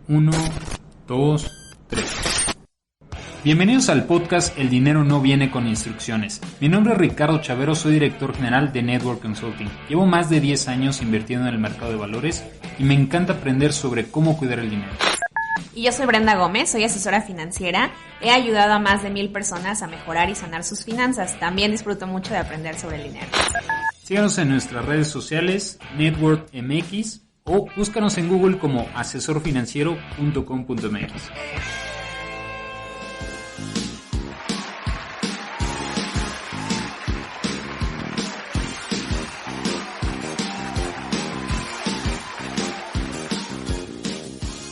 1, 2, 3. Bienvenidos al podcast El dinero no viene con instrucciones. Mi nombre es Ricardo Chavero, soy director general de Network Consulting. Llevo más de 10 años invirtiendo en el mercado de valores y me encanta aprender sobre cómo cuidar el dinero. Y yo soy Brenda Gómez, soy asesora financiera. He ayudado a más de 1,000 personas a mejorar y sanar sus finanzas. También disfruto mucho de aprender sobre el dinero. Síganos en nuestras redes sociales, Network MX, o búscanos en Google como asesorfinanciero.com.mx.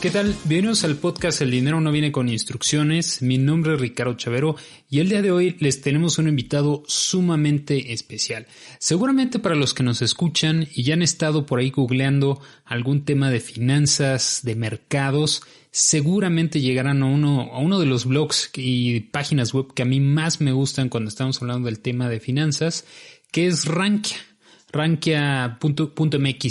¿Qué tal? Bienvenidos al podcast El dinero no viene con instrucciones. Mi nombre es Ricardo Chavero y el día de hoy les tenemos un invitado sumamente especial. Seguramente para los que nos escuchan y ya han estado por ahí googleando algún tema de finanzas, de mercados, seguramente llegarán a uno de los blogs y páginas web que a mí más me gustan cuando estamos hablando del tema de finanzas, que es Rankia.mx,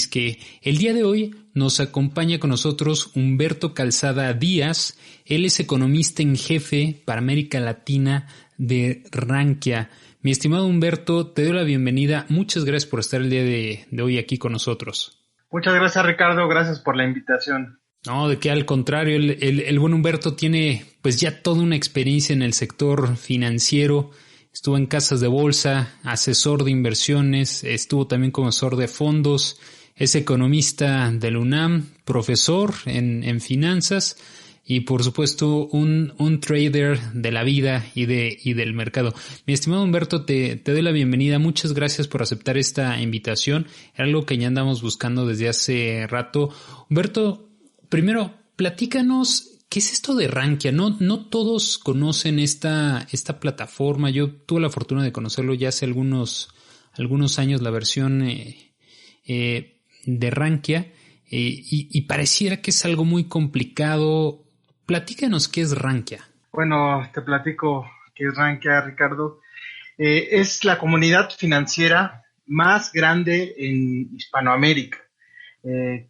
que el día de hoy nos acompaña con nosotros Humberto Calzada Díaz. Él es economista en jefe para América Latina de Rankia. Mi estimado Humberto, te doy la bienvenida. Muchas gracias por estar el día de hoy aquí con nosotros. Muchas gracias, Ricardo. Gracias por la invitación. No, de que al contrario, el buen Humberto tiene pues ya toda una experiencia en el sector financiero. Estuvo en casas de bolsa, asesor de inversiones, estuvo también como asesor de fondos, es economista del UNAM, profesor en finanzas y por supuesto un trader de la vida y del mercado. Mi estimado Humberto, te doy la bienvenida. Muchas gracias por aceptar esta invitación. Era algo que ya andamos buscando desde hace rato. Humberto, primero, platícanos. ¿Qué es esto de Rankia? No todos conocen esta plataforma. Yo tuve la fortuna de conocerlo ya hace algunos años, la versión de Rankia, y pareciera que es algo muy complicado. Platícanos qué es Rankia. Bueno, te platico qué es Rankia, Ricardo. Es la comunidad financiera más grande en Hispanoamérica.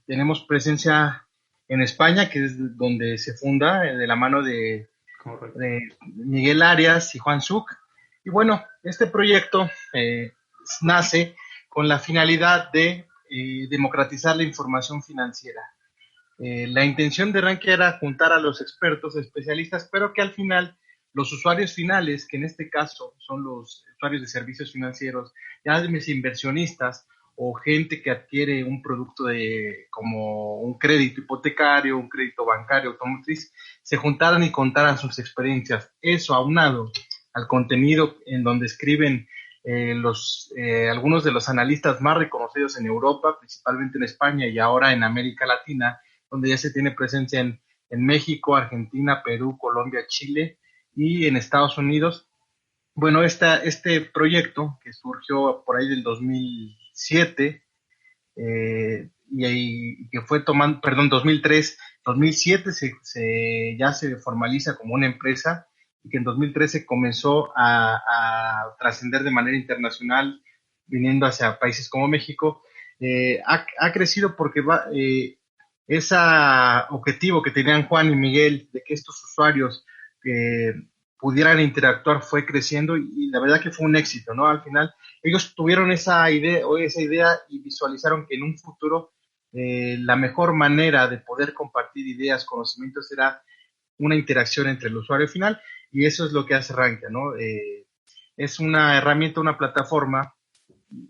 Tenemos presencia en España, que es donde se funda, de la mano de Miguel Arias y Juan Zuck. Y bueno, este proyecto nace con la finalidad de democratizar la información financiera. La intención de Rankia era juntar a los expertos, especialistas, pero que al final los usuarios finales, que en este caso son los usuarios de servicios financieros, ya inversionistas, o gente que adquiere un producto como un crédito hipotecario, un crédito bancario, automotriz, se juntaran y contaran sus experiencias. Eso aunado al contenido en donde escriben algunos de los analistas más reconocidos en Europa, principalmente en España y ahora en América Latina, donde ya se tiene presencia en México, Argentina, Perú, Colombia, Chile y en Estados Unidos. Bueno, este proyecto que surgió por ahí del 2007 y que fue 2003, 2007 ya se formaliza como una empresa y que en 2013 comenzó a trascender de manera internacional, viniendo hacia países como México. Ha crecido porque ese objetivo que tenían Juan y Miguel de que estos usuarios pudieran interactuar fue creciendo y la verdad que fue un éxito, ¿no? Al final ellos tuvieron esa idea y visualizaron que en un futuro la mejor manera de poder compartir ideas, conocimientos era una interacción entre el usuario final, y eso es lo que hace Rankia, ¿no? Es una herramienta, una plataforma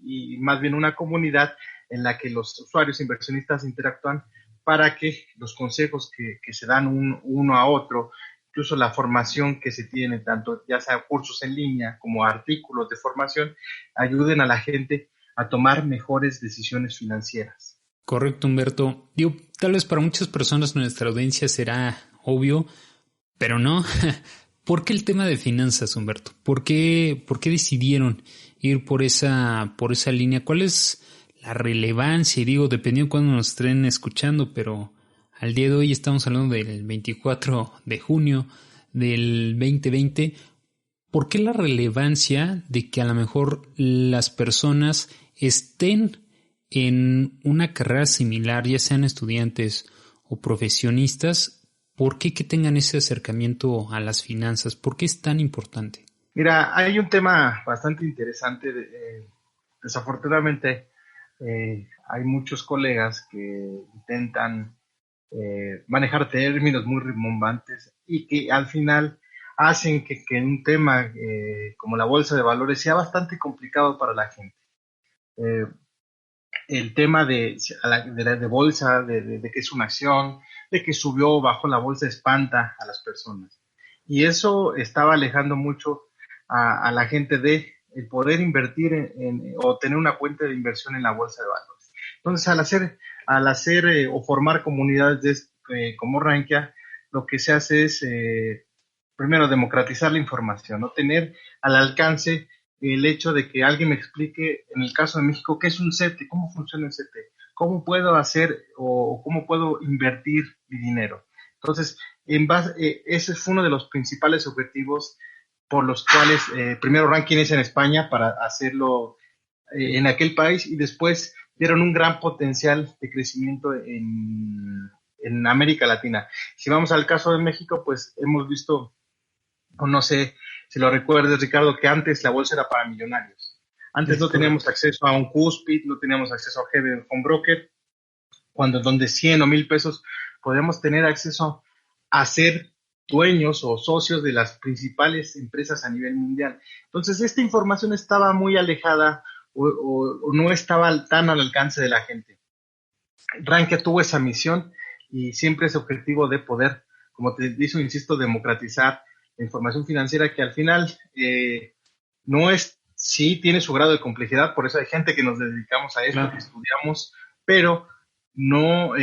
y más bien una comunidad en la que los usuarios inversionistas interactúan para que los consejos que se dan uno a otro, incluso la formación que se tiene, tanto ya sea cursos en línea como artículos de formación, ayuden a la gente a tomar mejores decisiones financieras. Correcto, Humberto. Tal vez para muchas personas nuestra audiencia será obvio, pero no. ¿Por qué el tema de finanzas, Humberto? ¿Por qué decidieron ir por esa línea? ¿Cuál es la relevancia? Y digo, dependiendo de cuándo nos estén escuchando, pero al día de hoy estamos hablando del 24 de junio del 2020. ¿Por qué la relevancia de que a lo mejor las personas estén en una carrera similar, ya sean estudiantes o profesionistas, ¿por qué que tengan ese acercamiento a las finanzas? ¿Por qué es tan importante? Mira, hay un tema bastante interesante. Desafortunadamente, hay muchos colegas que intentan manejar términos muy rimbombantes y que al final hacen que un tema como la bolsa de valores sea bastante complicado para la gente. Eh, el tema de bolsa, de que es una acción, de que subió o bajó la bolsa espanta a las personas. Y eso estaba alejando mucho a la gente de el poder invertir o tener una cuenta de inversión en la bolsa de valores. Entonces, al hacer o formar comunidades como Rankia, lo que se hace es, primero, democratizar la información, no tener al alcance el hecho de que alguien me explique, en el caso de México, qué es un CETE, cómo funciona el CETE, cómo puedo hacer o cómo puedo invertir mi dinero. Entonces, ese fue uno de los principales objetivos por los cuales primero Ranking es en España para hacerlo en aquel país y después dieron un gran potencial de crecimiento en América Latina. Si vamos al caso de México, pues hemos visto, o no sé si lo recuerdes, Ricardo, que antes la bolsa era para millonarios. Antes no teníamos acceso a un Cuspid, no teníamos acceso a Heaven Home Broker, donde 100 o 1000 pesos podíamos tener acceso a ser dueños o socios de las principales empresas a nivel mundial. Entonces, esta información estaba muy alejada o no estaba tan al alcance de la gente. Rankia tuvo esa misión y siempre ese objetivo de poder, como te digo, insisto, democratizar la información financiera que al final no es, sí tiene su grado de complejidad, por eso hay gente que nos dedicamos a esto, claro, que estudiamos, pero no,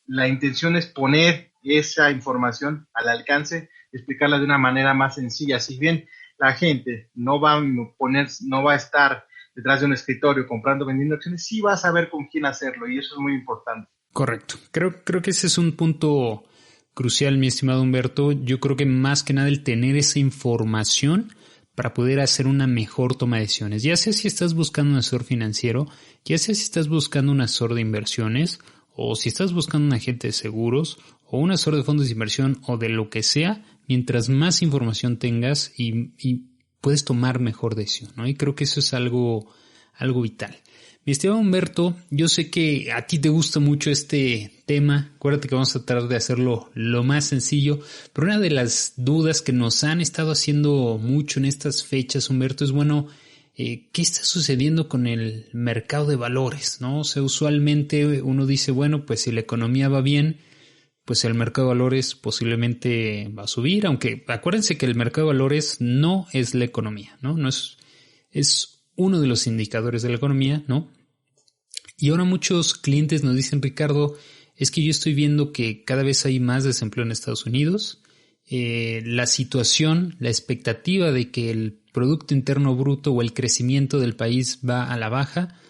la intención es poner esa información al alcance, explicarla de una manera más sencilla. Si bien la gente no va a estar detrás de un escritorio comprando, vendiendo acciones, sí va a saber con quién hacerlo y eso es muy importante. Correcto. Creo que ese es un punto crucial, mi estimado Humberto. Yo creo que más que nada el tener esa información para poder hacer una mejor toma de decisiones. Ya sea si estás buscando un asesor financiero, ya sea si estás buscando un asesor de inversiones, o si estás buscando un agente de seguros, o un asesor de fondos de inversión, o de lo que sea, mientras más información tengas y puedes tomar mejor decisión, ¿no? Y creo que eso es algo vital. Mi estimado Humberto, yo sé que a ti te gusta mucho este tema. Acuérdate que vamos a tratar de hacerlo lo más sencillo. Pero una de las dudas que nos han estado haciendo mucho en estas fechas, Humberto, es bueno, ¿qué está sucediendo con el mercado de valores, ¿no? O sea, usualmente uno dice, bueno, pues si la economía va bien, pues el mercado de valores posiblemente va a subir, aunque acuérdense que el mercado de valores no es la economía, ¿no? No es uno de los indicadores de la economía, ¿no? Y ahora muchos clientes nos dicen, Ricardo, es que yo estoy viendo que cada vez hay más desempleo en Estados Unidos, la situación, la expectativa de que el Producto Interno Bruto o el crecimiento del país va a la baja,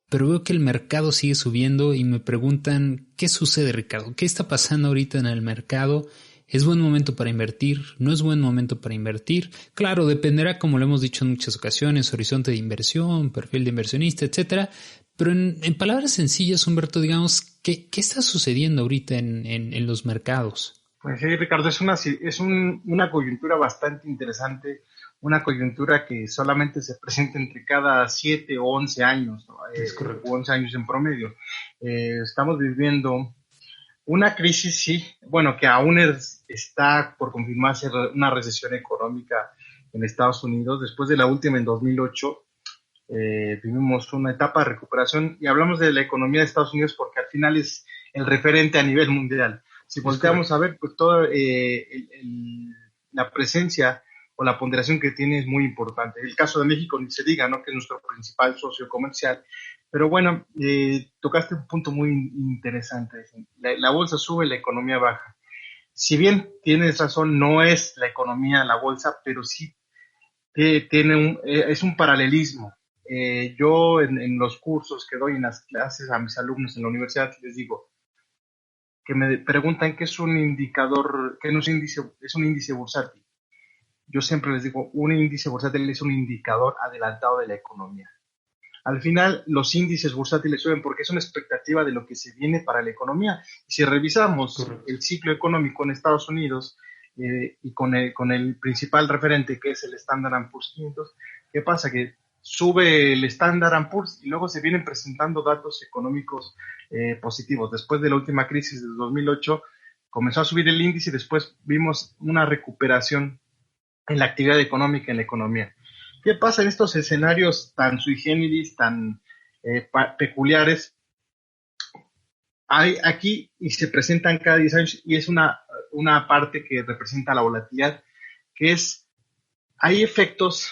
pero veo que el mercado sigue subiendo y me preguntan, ¿qué sucede, Ricardo? ¿Qué está pasando ahorita en el mercado? ¿Es buen momento para invertir? ¿No es buen momento para invertir? Claro, dependerá, como lo hemos dicho en muchas ocasiones, horizonte de inversión, perfil de inversionista, etcétera. Pero en palabras sencillas, Humberto, digamos, ¿qué está sucediendo ahorita en los mercados? Pues sí, Ricardo, es una coyuntura bastante interesante, una coyuntura que solamente se presenta entre cada 7 o 11 años, ¿no? Es correcto. 11 años en promedio. Estamos viviendo una crisis, sí, bueno, que aún está por confirmarse una recesión económica en Estados Unidos. Después de la última en 2008, vivimos una etapa de recuperación y hablamos de la economía de Estados Unidos porque al final es el referente a nivel mundial. Si volteamos a ver, pues toda la presencia o la ponderación que tiene es muy importante. El caso de México ni se diga, ¿no? Que es nuestro principal socio comercial. Pero bueno, tocaste un punto muy interesante. La bolsa sube, la economía baja. Si bien tienes razón, no es la economía la bolsa, pero sí es un paralelismo. Yo en los cursos que doy en las clases a mis alumnos en la universidad les digo que me preguntan qué es un indicador, qué no es un índice bursátil. Yo siempre les digo, un índice bursátil es un indicador adelantado de la economía. Al final, los índices bursátiles suben porque es una expectativa de lo que se viene para la economía. Y si revisamos Correcto. el ciclo económico en Estados Unidos y con el principal referente que es el Standard Poor's 500, ¿qué pasa? Que sube el Standard Poor's y luego se vienen presentando datos económicos positivos. Después de la última crisis de 2008, comenzó a subir el índice y después vimos una recuperación en la actividad económica, en la economía. ¿Qué pasa en estos escenarios tan sui generis, tan peculiares? Hay aquí y se presentan cada 10 años y es una parte que representa la volatilidad, que es, hay efectos,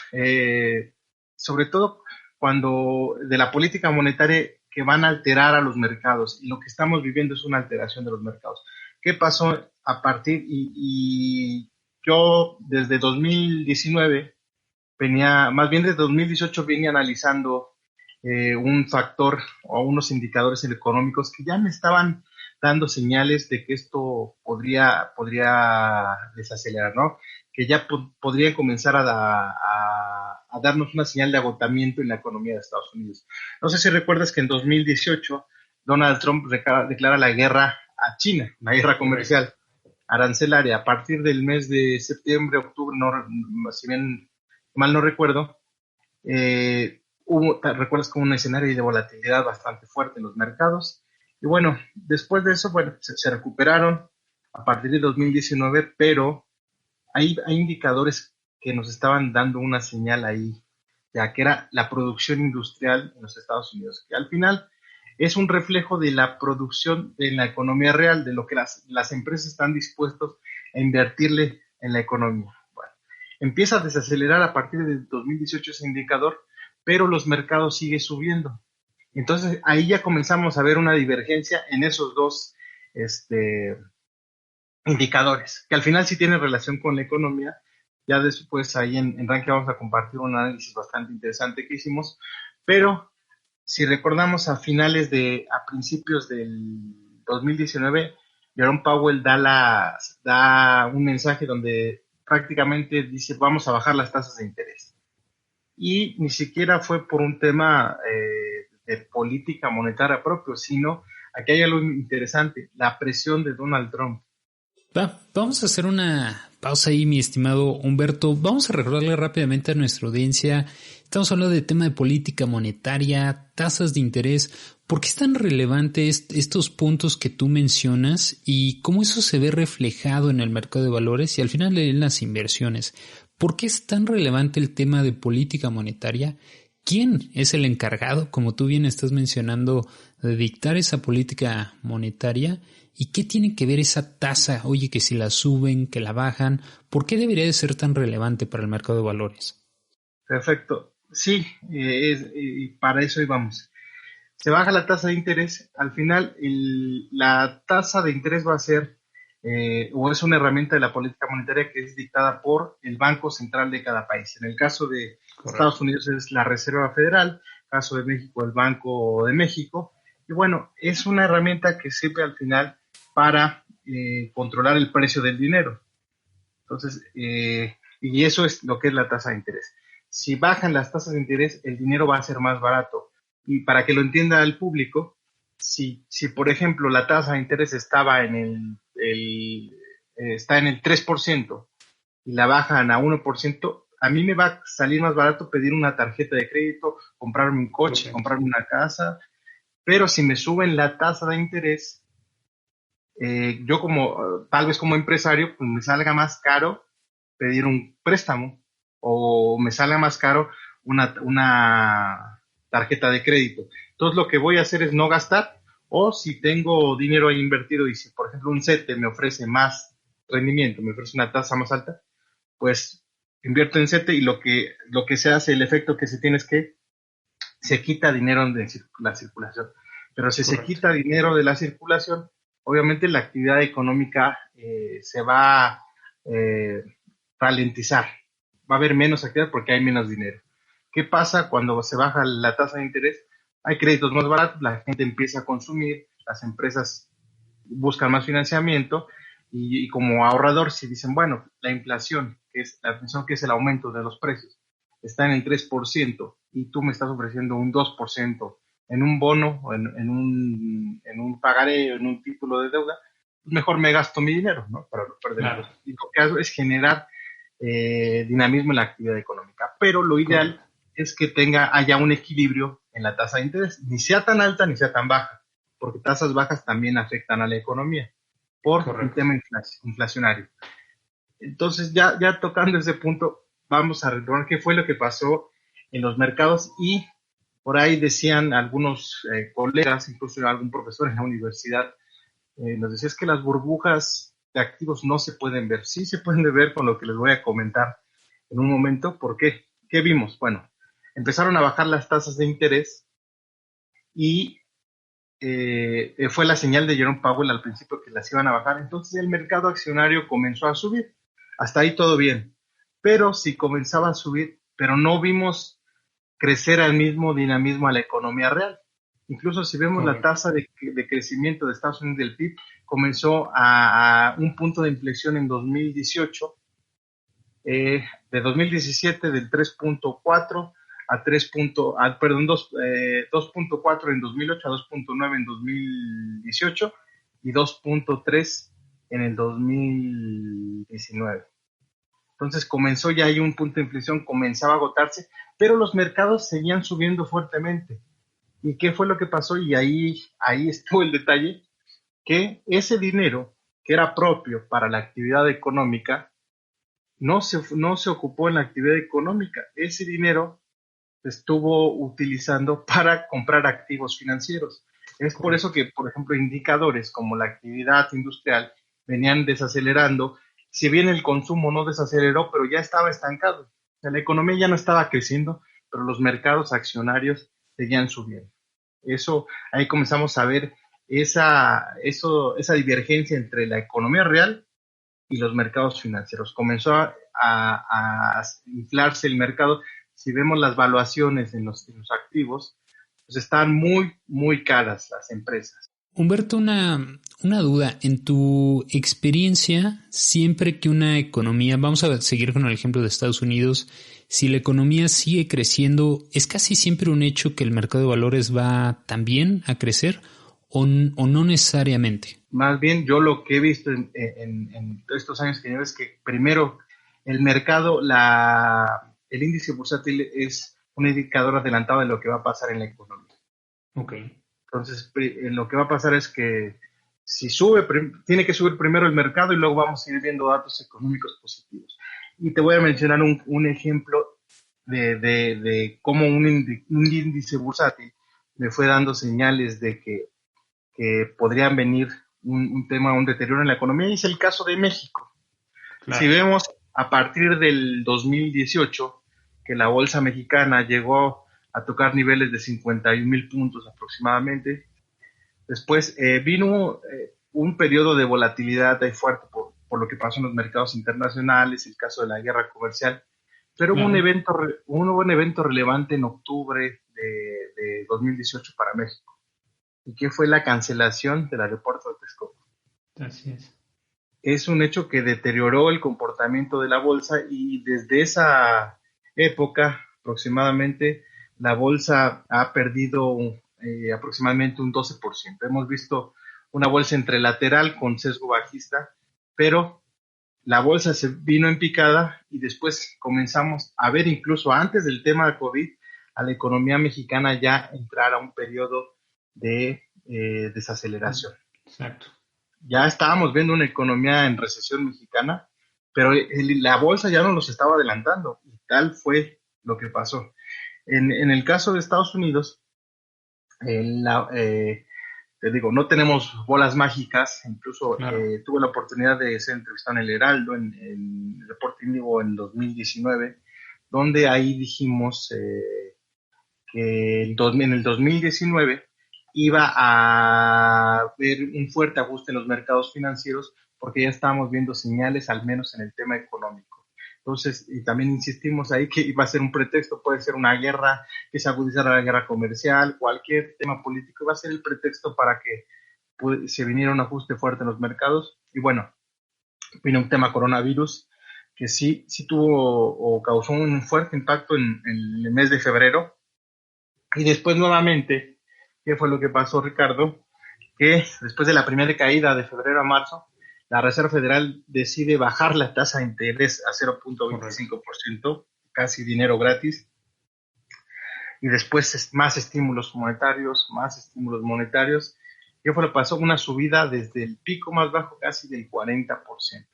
sobre todo cuando de la política monetaria que van a alterar a los mercados y lo que estamos viviendo es una alteración de los mercados. ¿Qué pasó a partir? Y yo desde 2019 venía, más bien desde 2018 venía analizando un factor o unos indicadores económicos que ya me estaban dando señales de que esto podría desacelerar, ¿no? Que ya podría comenzar a darnos una señal de agotamiento en la economía de Estados Unidos. No sé si recuerdas que en 2018 Donald Trump declara la guerra a China, una guerra comercial arancelaria. A partir del mes de septiembre, octubre, no, si bien mal no recuerdo, recuerdas como un escenario de volatilidad bastante fuerte en los mercados. Y bueno, después de eso, bueno, se recuperaron a partir de 2019, pero hay indicadores que nos estaban dando una señal ahí, ya que era la producción industrial en los Estados Unidos, que al final es un reflejo de la producción en la economía real, de lo que las empresas están dispuestos a invertirle en la economía. Bueno, empieza a desacelerar a partir de 2018 ese indicador, pero los mercados siguen subiendo. Entonces ahí ya comenzamos a ver una divergencia en esos dos indicadores, que al final sí tienen relación con la economía. Ya después ahí en Rankia vamos a compartir un análisis bastante interesante que hicimos, pero si recordamos a principios del 2019, Jerome Powell da un mensaje donde prácticamente dice vamos a bajar las tasas de interés. Y ni siquiera fue por un tema de política monetaria propio, sino aquí hay algo interesante, la presión de Donald Trump. Vamos a hacer una pausa ahí, mi estimado Humberto. Vamos a recordarle rápidamente a nuestra audiencia. Estamos hablando de tema de política monetaria, tasas de interés. ¿Por qué es tan relevante estos puntos que tú mencionas y cómo eso se ve reflejado en el mercado de valores y al final en las inversiones? ¿Por qué es tan relevante el tema de política monetaria? ¿Quién es el encargado, como tú bien estás mencionando, de dictar esa política monetaria? ¿Y qué tiene que ver esa tasa? Oye, que si la suben, que la bajan, ¿por qué debería de ser tan relevante para el mercado de valores? Perfecto. Sí, y para eso íbamos. Se baja la tasa de interés, al final la tasa de interés va a ser, o es una herramienta de la política monetaria que es dictada por el Banco Central de cada país. En el caso de Correcto. Estados Unidos es la Reserva Federal, en el caso de México el Banco de México, y bueno, es una herramienta que sirve al final para controlar el precio del dinero. Entonces, y eso es lo que es la tasa de interés. Si bajan las tasas de interés, el dinero va a ser más barato. Y para que lo entienda el público, si por ejemplo la tasa de interés estaba está en el 3% y la bajan a 1%, a mí me va a salir más barato pedir una tarjeta de crédito, comprarme un coche, Correcto. comprarme una casa, pero si me suben la tasa de interés, yo tal vez como empresario, pues me salga más caro pedir un préstamo o me salga más caro una tarjeta de crédito. Entonces lo que voy a hacer es no gastar, o si tengo dinero ahí invertido y si por ejemplo un CETE me ofrece más rendimiento, me ofrece una tasa más alta, pues invierto en CETE y lo que se hace, el efecto que se tiene es que se quita dinero de la circulación. Pero si Correcto. se quita dinero de la circulación, obviamente la actividad económica se va a ralentizar. Va a haber menos actividad porque hay menos dinero. ¿Qué pasa cuando se baja la tasa de interés? Hay créditos más baratos, la gente empieza a consumir, las empresas buscan más financiamiento y como ahorrador si dicen, bueno, la inflación, que es el aumento de los precios, está en el 3% y tú me estás ofreciendo un 2% en un bono o en un pagaré o en un título de deuda, pues mejor me gasto mi dinero, ¿no? Para no perder el Claro. costo. Y lo que hago es generar dinamismo en la actividad económica. Pero lo ideal Correcto. es que haya un equilibrio en la tasa de interés, ni sea tan alta ni sea tan baja, porque tasas bajas también afectan a la economía por un Correcto. tema inflacionario. Entonces, ya tocando ese punto, vamos a retomar qué fue lo que pasó en los mercados y por ahí decían algunos colegas, incluso algún profesor en la universidad, nos decía es que las burbujas de activos no se pueden ver. Sí se pueden ver con lo que les voy a comentar en un momento. ¿Por qué? ¿Qué vimos? Bueno, empezaron a bajar las tasas de interés y fue la señal de Jerome Powell al principio que las iban a bajar. Entonces el mercado accionario comenzó a subir. Hasta ahí todo bien. Pero si comenzaba a subir, pero no vimos crecer al mismo dinamismo a la economía real. Incluso si vemos la Correcto. tasa de crecimiento de Estados Unidos del PIB, comenzó a un punto de inflexión en 2018, de 2017 del 3.4 a 3. Perdón, 2.4 en 2008 a 2.9 en 2018 y 2.3 en el 2019. Entonces comenzó ya ahí un punto de inflexión, comenzaba a agotarse, pero los mercados seguían subiendo fuertemente. ¿Y qué fue lo que pasó? Y ahí estuvo el detalle, que ese dinero que era propio para la actividad económica no se ocupó en la actividad económica. Ese dinero se estuvo utilizando para comprar activos financieros. Es por eso Correcto. que, por ejemplo, indicadores como la actividad industrial venían desacelerando. Si bien el consumo no desaceleró, pero ya estaba estancado. O sea, la economía ya no estaba creciendo, pero los mercados accionarios seguían subiendo. Eso, ahí comenzamos a ver esa divergencia entre la economía real y los mercados financieros. Comenzó a inflarse el mercado. Si vemos las valuaciones en los activos, pues están muy, muy caras las empresas. Humberto, una duda. En tu experiencia, siempre que una economía, vamos a seguir con el ejemplo de Estados Unidos, si la economía sigue creciendo, ¿es casi siempre un hecho que el mercado de valores va también a crecer o no necesariamente? Más bien, yo lo que he visto en estos años que llevo es que primero el mercado, el índice bursátil es un indicador adelantado de lo que va a pasar en la economía. Ok. Entonces, lo que va a pasar es que si sube, tiene que subir primero el mercado y luego vamos a ir viendo datos económicos positivos. Y te voy a mencionar un ejemplo de cómo un índice bursátil me fue dando señales de que podrían venir un deterioro en la economía, y es el caso de México. Si Claro. vemos a partir del 2018 que la bolsa mexicana llegó a tocar niveles de 51,000 puntos aproximadamente, después vino un periodo de volatilidad ahí fuerte por lo que pasó en los mercados internacionales, el caso de la guerra comercial, pero Claro. hubo un evento relevante en octubre de 2018 para México, y que fue la cancelación del aeropuerto de Texcoco. Así es. Es un hecho que deterioró el comportamiento de la bolsa, y desde esa época aproximadamente la bolsa ha perdido aproximadamente un 12%. Hemos visto una bolsa entrelateral con sesgo bajista, pero la bolsa se vino en picada y después comenzamos a ver, incluso antes del tema de COVID, a la economía mexicana ya entrar a un periodo de desaceleración. Exacto. Ya estábamos viendo una economía en recesión mexicana, pero la bolsa ya no los estaba adelantando, y tal fue lo que pasó. En el caso de Estados Unidos, te digo, no tenemos bolas mágicas. Incluso Claro. tuve la oportunidad de ser entrevistado en el Heraldo, en el Reporte Índigo en 2019, donde ahí dijimos que en el 2019 iba a haber un fuerte ajuste en los mercados financieros, porque ya estábamos viendo señales, al menos en el tema económico. Entonces, y también insistimos ahí que iba a ser un pretexto, puede ser una guerra, que se agudizara la guerra comercial, cualquier tema político, iba a ser el pretexto para que se viniera un ajuste fuerte en los mercados. Y bueno, vino un tema coronavirus que sí tuvo o causó un fuerte impacto en el mes de febrero. Y después nuevamente, ¿qué fue lo que pasó, Ricardo? Que después de la primera caída de febrero a marzo, la Reserva Federal decide bajar la tasa de interés a Correcto. 0.25%, casi dinero gratis, y después más estímulos monetarios. ¿Qué fue lo que pasó? Una subida desde el pico más bajo casi del 40%.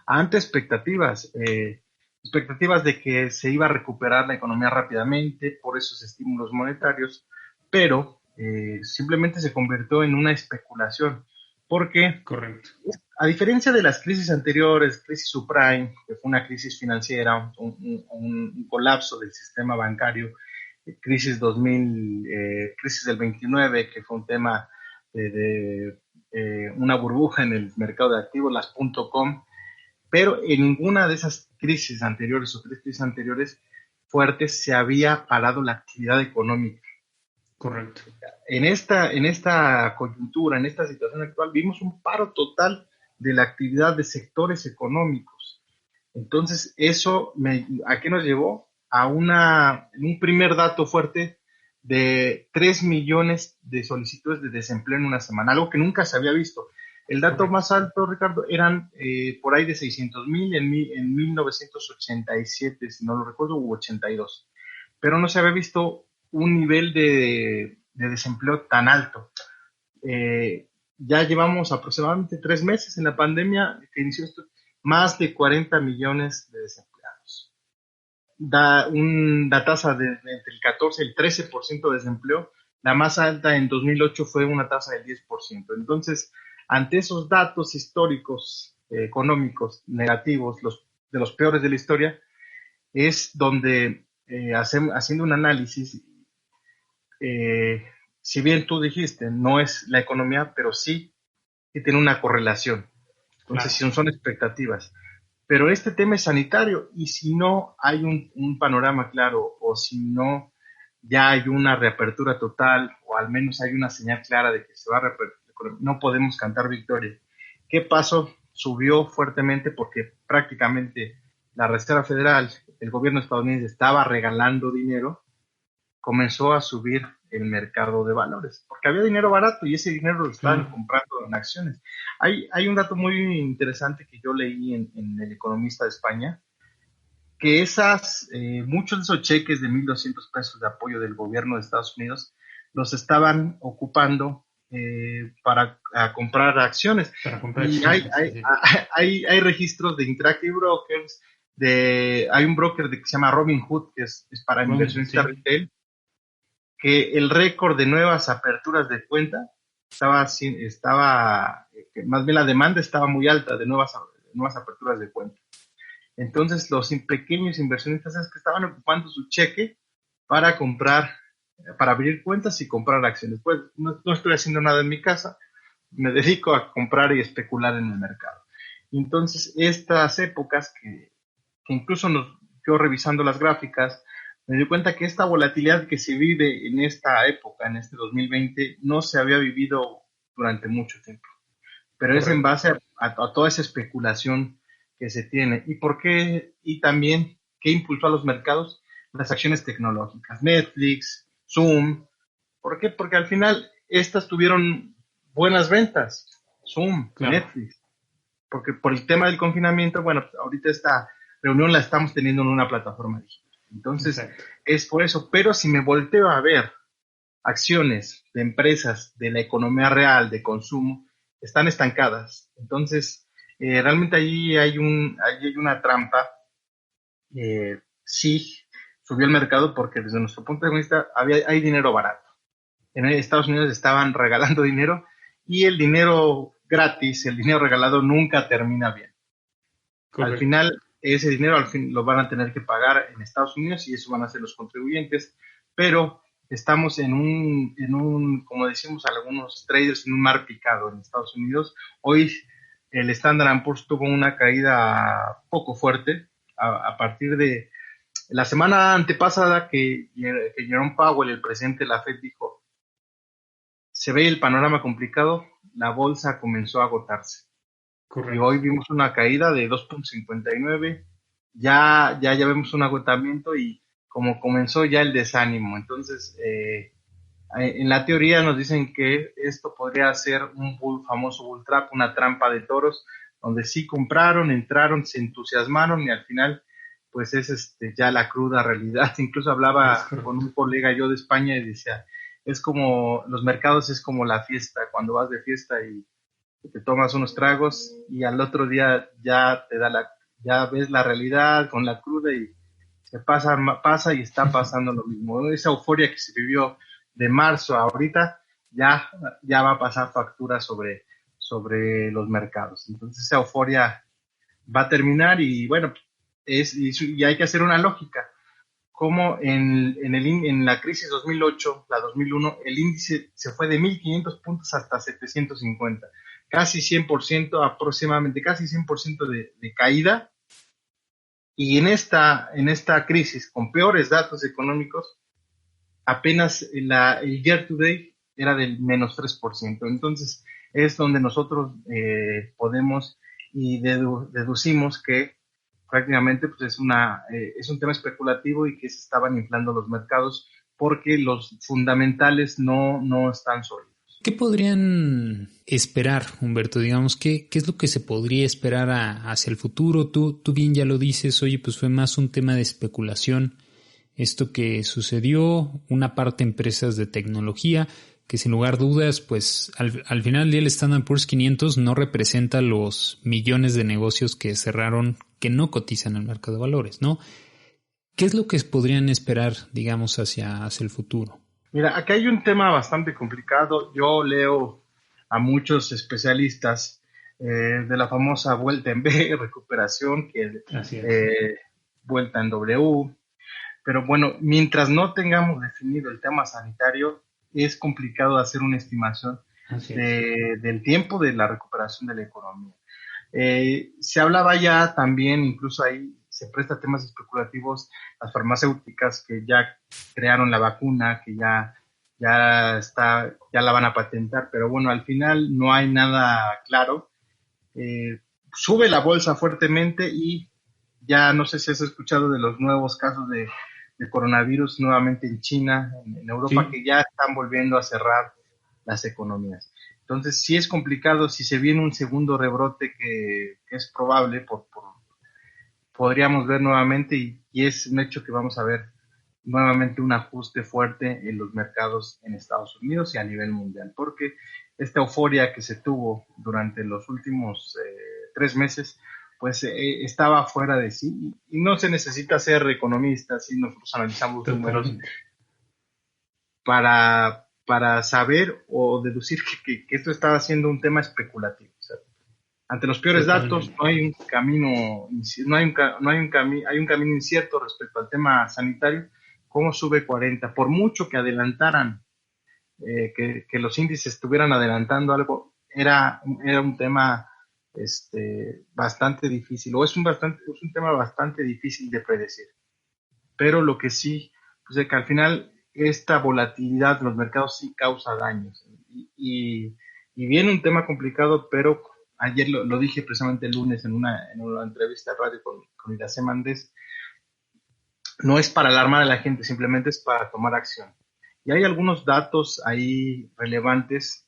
Ante expectativas de que se iba a recuperar la economía rápidamente por esos estímulos monetarios, pero simplemente se convirtió en una especulación, porque Correcto. a diferencia de las crisis anteriores, crisis subprime, que fue una crisis financiera, un colapso del sistema bancario, crisis 2000, crisis del 29, que fue un tema de una burbuja en el mercado de activos, las .com, pero en ninguna de esas crisis anteriores o tres crisis anteriores fuertes se había parado la actividad económica. Correcto. En esta coyuntura, en esta situación actual, vimos un paro total de la actividad de sectores económicos. Entonces, ¿a qué nos llevó? Un primer dato fuerte de 3 millones de solicitudes de desempleo en una semana, algo que nunca se había visto. El dato Correcto. más alto, Ricardo, eran por ahí de 600,000 en 1987, si no lo recuerdo, u 82. Pero no se había visto un nivel de desempleo tan alto. Ya llevamos aproximadamente 3 meses en la pandemia que inició esto, más de 40 millones de desempleados. La tasa entre el 14 y el 13% de desempleo, la más alta en 2008 fue una tasa del 10%. Entonces, ante esos datos históricos económicos negativos, de los peores de la historia, es donde haciendo un análisis, eh, si bien tú dijiste, no es la economía, pero sí que tiene una correlación. Entonces, Claro. son expectativas. Pero este tema es sanitario y si no hay un panorama claro o si no ya hay una reapertura total o al menos hay una señal clara de que se va a reaperturar, no podemos cantar victoria. ¿Qué pasó? Subió fuertemente porque prácticamente la Reserva Federal, el gobierno estadounidense estaba regalando dinero, comenzó a subir el mercado de valores, porque había dinero barato y ese dinero lo estaban Claro. comprando en acciones. Hay un dato muy interesante que yo leí en El Economista de España, que muchos de esos cheques de 1,200 pesos de apoyo del gobierno de Estados Unidos los estaban ocupando para comprar acciones. Para comprar Y hay, acciones. hay, Sí. hay registros de Interactive Brokers, hay un broker que se llama Robinhood, que es para inversionistas Sí. retail, que el récord de nuevas aperturas de cuenta más bien la demanda estaba muy alta de nuevas aperturas de cuenta. Entonces, los pequeños inversionistas es que estaban ocupando su cheque para para abrir cuentas y comprar acciones. Pues no estoy haciendo nada en mi casa, me dedico a comprar y especular en el mercado. Entonces, estas épocas que incluso yo revisando las gráficas, me di cuenta que esta volatilidad que se vive en esta época, en este 2020, no se había vivido durante mucho tiempo. Pero es en Correcto. base a toda esa especulación que se tiene. ¿Y por qué? Y también, ¿qué impulsó a los mercados? Las acciones tecnológicas, Netflix, Zoom. ¿Por qué? Porque al final estas tuvieron buenas ventas, Zoom, Claro. Netflix. Porque por el tema del confinamiento, bueno, ahorita esta reunión la estamos teniendo en una plataforma digital. Entonces, Exacto. es por eso. Pero si me volteo a ver acciones de empresas de la economía real, de consumo, están estancadas. Entonces, realmente ahí hay una trampa. Sí, subió el mercado porque desde nuestro punto de vista hay dinero barato. En Estados Unidos estaban regalando dinero y el dinero gratis, el dinero regalado nunca termina bien. Al Correcto. final, ese dinero al fin lo van a tener que pagar en Estados Unidos y eso van a ser los contribuyentes, pero estamos como decimos algunos traders, en un mar picado en Estados Unidos. Hoy el Standard & Poor's tuvo una caída poco fuerte a partir de la semana antepasada que Jerome Powell, el presidente de la Fed, dijo, se ve el panorama complicado, la bolsa comenzó a agotarse. Y hoy vimos una caída de 2.59, ya vemos un agotamiento y como comenzó ya el desánimo. Entonces, en la teoría nos dicen que esto podría ser un famoso bull trap, una trampa de toros, donde sí compraron, entraron, se entusiasmaron y al final pues es ya la cruda realidad. Incluso hablaba con un colega yo de España y decía, es como, los mercados es como la fiesta, cuando vas de fiesta y te tomas unos tragos y al otro día ya ves la realidad con la cruda y se pasa y está pasando lo mismo. Esa euforia que se vivió de marzo a ahorita ya va a pasar factura sobre los mercados. Entonces esa euforia va a terminar y bueno, y hay que hacer una lógica. Como en la crisis 2008, la 2001, el índice se fue de 1.500 puntos hasta 750, casi 100%, aproximadamente casi 100% de caída. Y en esta crisis, con peores datos económicos, apenas el year to date era del menos 3%. Entonces, es donde nosotros podemos y deducimos que prácticamente pues es un tema especulativo y que se estaban inflando los mercados porque los fundamentales no están sólidos. ¿Qué podrían esperar, Humberto? Digamos, ¿qué es lo que se podría esperar hacia el futuro? Tú bien ya lo dices, oye, pues fue más un tema de especulación. Esto que sucedió, una parte empresas de tecnología, que sin lugar a dudas, pues al final del día el Standard Poor's 500 no representa los millones de negocios que cerraron, que no cotizan en el mercado de valores, ¿no? ¿Qué es lo que podrían esperar, digamos, hacia el futuro? Mira, aquí hay un tema bastante complicado. Yo leo a muchos especialistas de la famosa vuelta en B, recuperación, vuelta en W. Pero bueno, mientras no tengamos definido el tema sanitario, es complicado hacer una estimación del tiempo de la recuperación de la economía. Se hablaba ya también, incluso ahí se presta a temas especulativos, las farmacéuticas que ya crearon la vacuna, que ya la van a patentar, pero bueno, al final no hay nada claro. Sube la bolsa fuertemente y ya no sé si has escuchado de los nuevos casos de coronavirus nuevamente en China, en Europa, sí, que ya están volviendo a cerrar las economías. Entonces sí es complicado, si se viene un segundo rebrote que es probable, podríamos ver nuevamente y es un hecho que vamos a ver nuevamente un ajuste fuerte en los mercados en Estados Unidos y a nivel mundial, porque esta euforia que se tuvo durante los últimos 3 meses, pues estaba fuera de sí y no se necesita ser economista si nosotros analizamos números para saber o deducir que esto estaba siendo un tema especulativo. O sea, ante los peores datos no hay un camino, hay un camino incierto respecto al tema sanitario. ¿Cómo sube 40? Por mucho que adelantaran, que los índices estuvieran adelantando algo, era un tema bastante difícil, o es un tema bastante difícil de predecir. Pero lo que sí, pues es que al final esta volatilidad de los mercados sí causa daños. Y viene un tema complicado, pero ayer lo dije precisamente el lunes en una entrevista de radio con Iracema Andés, no es para alarmar a la gente, simplemente es para tomar acción. Y hay algunos datos ahí relevantes,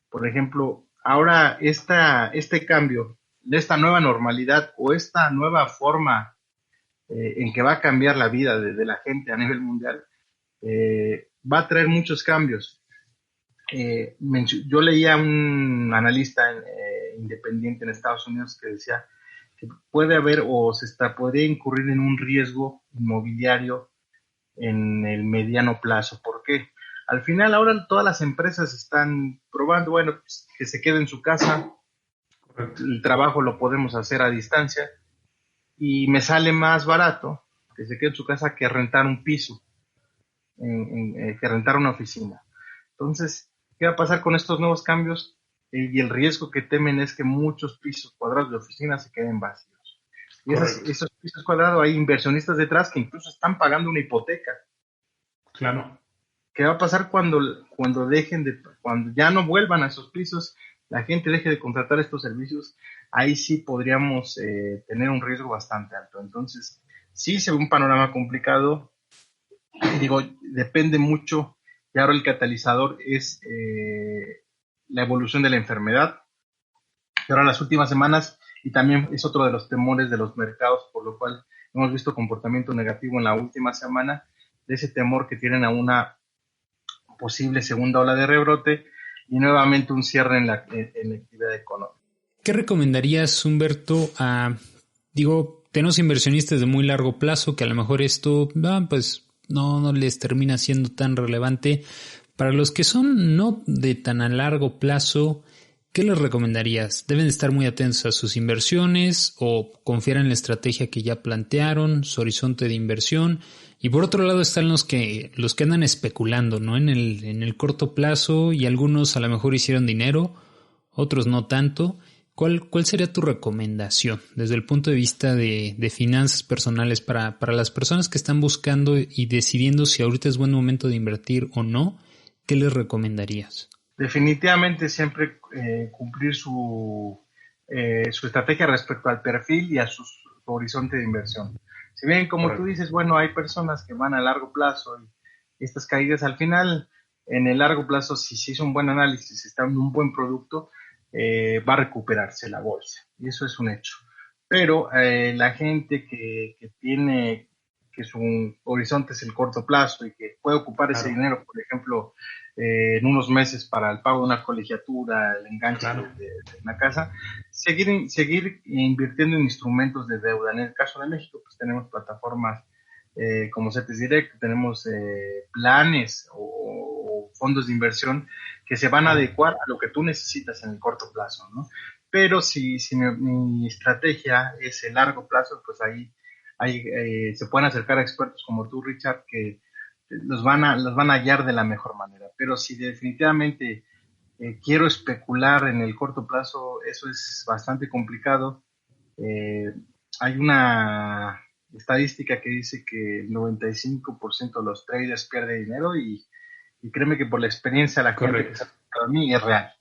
por ejemplo, ahora este cambio de esta nueva normalidad o esta nueva forma en que va a cambiar la vida de la gente a nivel mundial, va a traer muchos cambios. Yo leía a un analista independiente en Estados Unidos que decía que puede haber o podría incurrir en un riesgo inmobiliario en el mediano plazo. ¿Por qué? Al final ahora todas las empresas están probando, bueno, pues, que se quede en su casa, el trabajo lo podemos hacer a distancia y me sale más barato que se quede en su casa que rentar un piso, que rentar una oficina. Entonces, ¿qué va a pasar con estos nuevos cambios? Y el riesgo que temen es que muchos pisos cuadrados de oficinas se queden vacíos. Y esos pisos cuadrados hay inversionistas detrás que incluso están pagando una hipoteca. Claro. ¿Qué va a pasar cuando ya no vuelvan a esos pisos, la gente deje de contratar estos servicios? ahí sí podríamos tener un riesgo bastante alto. Entonces, sí se ve un panorama complicado. Digo, depende mucho, y ahora el catalizador es la evolución de la enfermedad. Y ahora las últimas semanas, y también es otro de los temores de los mercados, por lo cual hemos visto comportamiento negativo en la última semana, de ese temor que tienen a una posible segunda ola de rebrote y nuevamente un cierre en la actividad económica. ¿Qué recomendarías, Humberto, tenemos inversionistas de muy largo plazo que a lo mejor esto pues no les termina siendo tan relevante? Para los que son no de tan a largo plazo, ¿qué les recomendarías? ¿Deben estar muy atentos a sus inversiones o confiar en la estrategia que ya plantearon, su horizonte de inversión? Y por otro lado están los que andan especulando, ¿no? En el corto plazo, y algunos a lo mejor hicieron dinero, otros no tanto. ¿Cuál sería tu recomendación desde el punto de vista de finanzas personales para las personas que están buscando y decidiendo si ahorita es buen momento de invertir o no? ¿Qué les recomendarías? Definitivamente siempre cumplir su estrategia respecto al perfil y a su horizonte de inversión. Si bien, como tú dices, bueno, hay personas que van a largo plazo y estas caídas al final, en el largo plazo, si se hizo un buen análisis, si está en un buen producto, va a recuperarse la bolsa. Y eso es un hecho. Pero la gente que tiene que su horizonte es el corto plazo y que puede ocupar ese dinero, por ejemplo, en unos meses para el pago de una colegiatura, el enganche de una casa, seguir invirtiendo en instrumentos de deuda. En el caso de México, pues tenemos plataformas como CETES Direct, tenemos planes o fondos de inversión que se van a adecuar a lo que tú necesitas en el corto plazo, ¿no? Pero si mi estrategia es el largo plazo, pues ahí se pueden acercar a expertos como tú, Richard, que los van a guiar de la mejor manera. Pero si definitivamente quiero especular en el corto plazo, eso es bastante complicado. Hay una estadística que dice que el 95% de los traders pierde dinero y créeme que por la experiencia la gente que se ha a mí es real.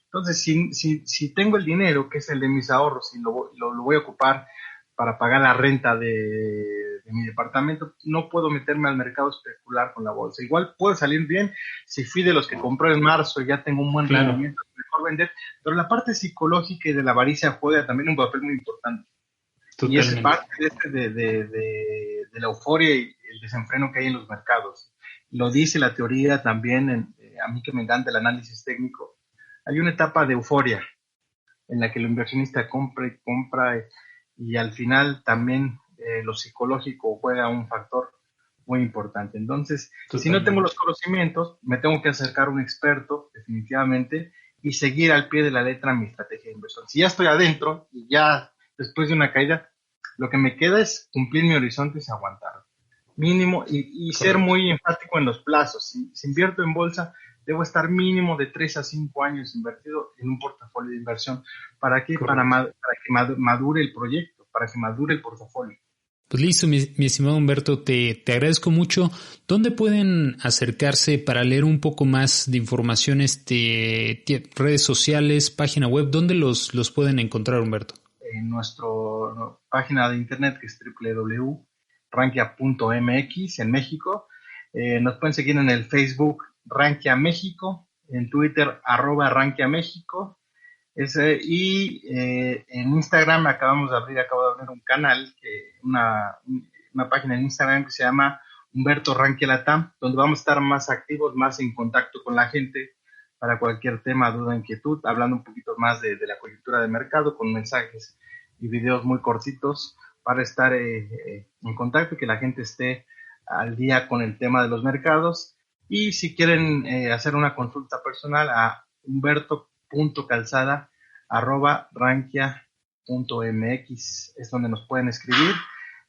Entonces, si tengo el dinero, que es el de mis ahorros, y lo voy a ocupar para pagar la renta de mi departamento, no puedo meterme al mercado especular con la bolsa. Igual puede salir bien si fui de los que compró en marzo y ya tengo un buen rendimiento, mejor vender, pero la parte psicológica y de la avaricia juega también un papel muy importante. Totalmente. Y es parte de la euforia y el desenfreno que hay en los mercados. Lo dice la teoría también, a mí que me encanta el análisis técnico. Hay una etapa de euforia en la que el inversionista compra y al final también lo psicológico juega un factor muy importante. Entonces, si no tengo los conocimientos, me tengo que acercar a un experto definitivamente y seguir al pie de la letra mi estrategia de inversión. Si ya estoy adentro y ya después de una caída, lo que me queda es cumplir mi horizonte y aguantar mínimo y ser muy enfático en los plazos. Si invierto en bolsa, debo estar mínimo de 3 a 5 años invertido en un portafolio de inversión. ¿Para qué? Para que madure el proyecto, para que madure el portafolio. Pues listo, mi estimado Humberto, te agradezco mucho. ¿Dónde pueden acercarse para leer un poco más de información, redes sociales, página web? ¿Dónde los pueden encontrar, Humberto? En nuestra página de internet, que es www.rankia.mx en México. Nos pueden seguir en el Facebook Rankia México, en Twitter @Rankia México, y en Instagram acabo de abrir un canal, una página en Instagram que se llama Humberto Rankia Latam, donde vamos a estar más activos, más en contacto con la gente para cualquier tema, duda, inquietud, hablando un poquito más de la coyuntura de mercado, con mensajes y videos muy cortitos para estar en contacto y que la gente esté al día con el tema de los mercados. Y si quieren hacer una consulta personal, a humberto.calzada@rankia.mx es donde nos pueden escribir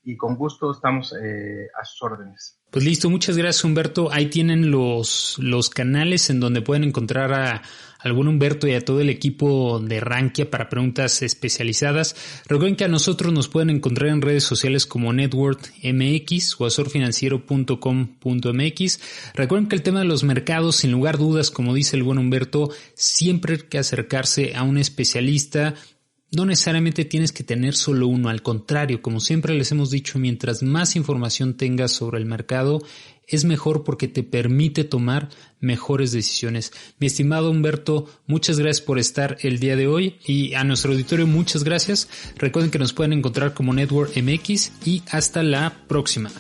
y con gusto estamos a sus órdenes. Pues listo, muchas gracias, Humberto. Ahí tienen los canales en donde pueden encontrar a algún Humberto y a todo el equipo de Rankia para preguntas especializadas. Recuerden que a nosotros nos pueden encontrar en redes sociales como Network MX o azorfinanciero.com.mx. Recuerden que el tema de los mercados, sin lugar a dudas, como dice el buen Humberto, siempre hay que acercarse a un especialista. no necesariamente tienes que tener solo uno, al contrario, como siempre les hemos dicho, mientras más información tengas sobre el mercado, es mejor porque te permite tomar mejores decisiones. Mi estimado Humberto, muchas gracias por estar el día de hoy y a nuestro auditorio muchas gracias. Recuerden que nos pueden encontrar como Network MX y hasta la próxima.